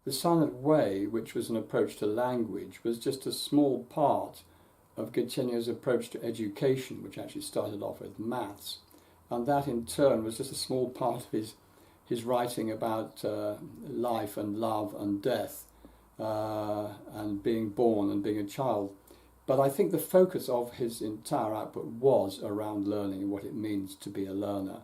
the silent way, which was an approach to language, was just a small part of Gaeteno's approach to education, which actually started off with maths. And that in turn was just a small part of his writing about life and love and death and being born and being a child. But I think the focus of his entire output was around learning and what it means to be a learner.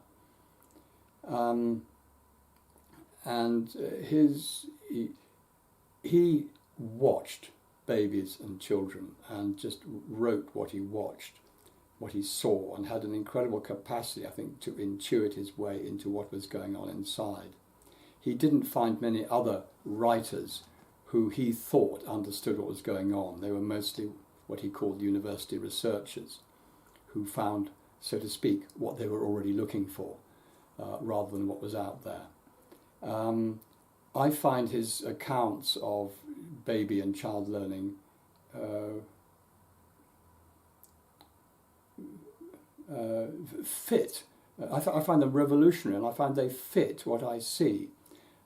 He watched babies and children and just wrote what he watched, what he saw, and had an incredible capacity, I think, to intuit his way into what was going on inside. He didn't find many other writers who he thought understood what was going on. They were mostly what he called university researchers, who found, so to speak, what they were already looking for, rather than what was out there. I find his accounts of baby and child learning fit. I find them revolutionary, and I find they fit what I see.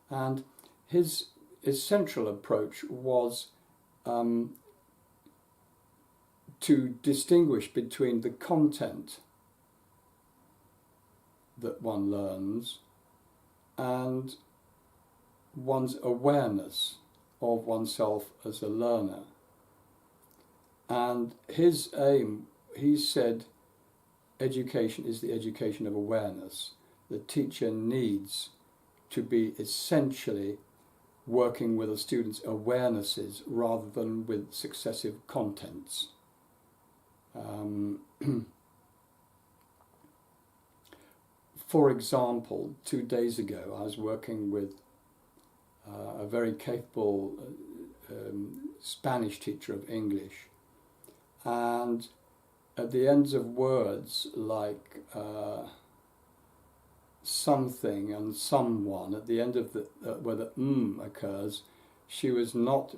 And his central approach was to distinguish between the content that one learns and one's awareness of oneself as a learner. And his aim, he said, education is the education of awareness. The teacher needs to be essentially working with a student's awarenesses rather than with successive contents. For example, 2 days ago I was working with a very capable Spanish teacher of English, and at the ends of words like something and someone, at the end of the where the occurs, she was not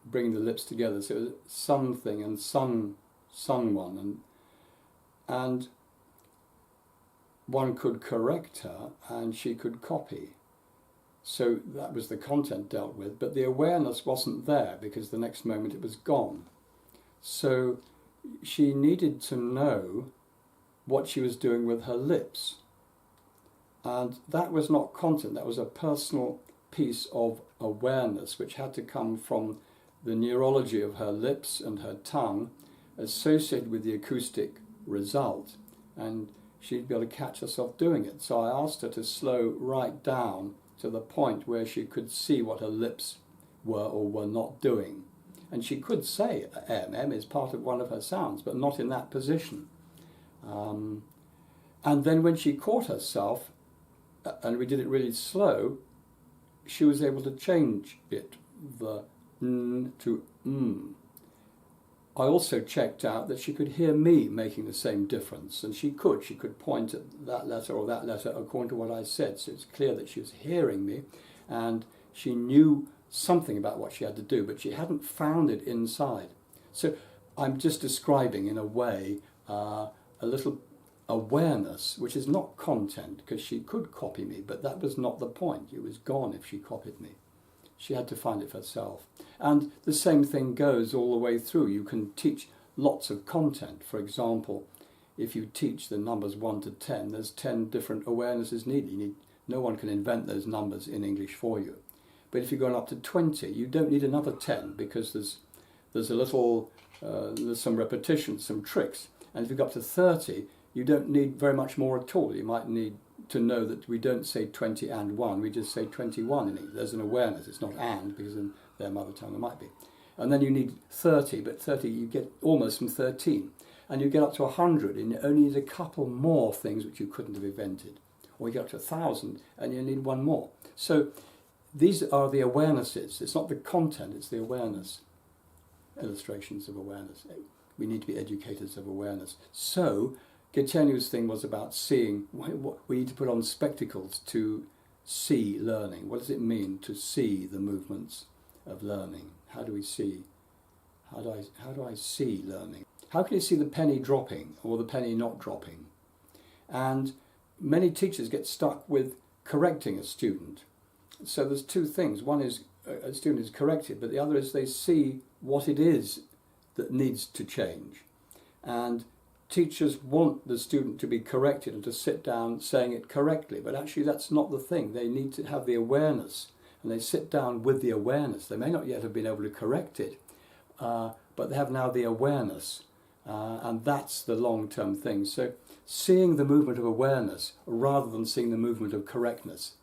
bringing the lips together, so it was something and someone, and one could correct her and she could copy. So that was the content dealt with, but the awareness wasn't there because the next moment it was gone. So she needed to know what she was doing with her lips. And that was not content, that was a personal piece of awareness which had to come from the neurology of her lips and her tongue associated with the acoustic result. And she'd be able to catch herself doing it. So I asked her to slow right down to the point where she could see what her lips were or were not doing. And she could say M is part of one of her sounds, but not in that position. And then when she caught herself, and we did it really slow, she was able to change it, the N to M. I also checked out that she could hear me making the same difference, and she could point at that letter or that letter according to what I said, so it's clear that she was hearing me, and she knew something about what she had to do, but she hadn't found it inside. So I'm just describing, in a way, a little awareness, which is not content, because she could copy me, but that was not the point. It was gone if she copied me. She had to find it herself. And the same thing goes all the way through. You can teach lots of content. For example, if you teach the numbers 1 to 10, there's 10 different awarenesses needed. No one can invent those numbers in English for you. But if you're going up to 20, you don't need another 10, because there's a little, there's some repetition, some tricks. And if you go up to 30, you don't need very much more at all. You might need to know that we don't say 20 and 1, we just say 21 in English. There's an awareness, it's not and, because in their mother tongue it might be. And then you need 30, but 30 you get almost from 13. And you get up to 100 and you only need a couple more things which you couldn't have invented. Or you get up to 1,000 and you need one more. So these are the awarenesses. It's not the content, it's the awareness. Illustrations of awareness. We need to be educators of awareness. So Gaeteno's thing was about seeing. We need to put on spectacles to see learning. What does it mean to see the movements of learning? How do we see? How do I see learning? How can you see the penny dropping or the penny not dropping? And many teachers get stuck with correcting a student. So there's two things. One is a student is corrected, but the other is they see what it is that needs to change. And teachers want the student to be corrected and to sit down saying it correctly, but actually that's not the thing. They need to have the awareness, and they sit down with the awareness. They may not yet have been able to correct it, but they have now the awareness, and that's the long-term thing. So seeing the movement of awareness rather than seeing the movement of correctness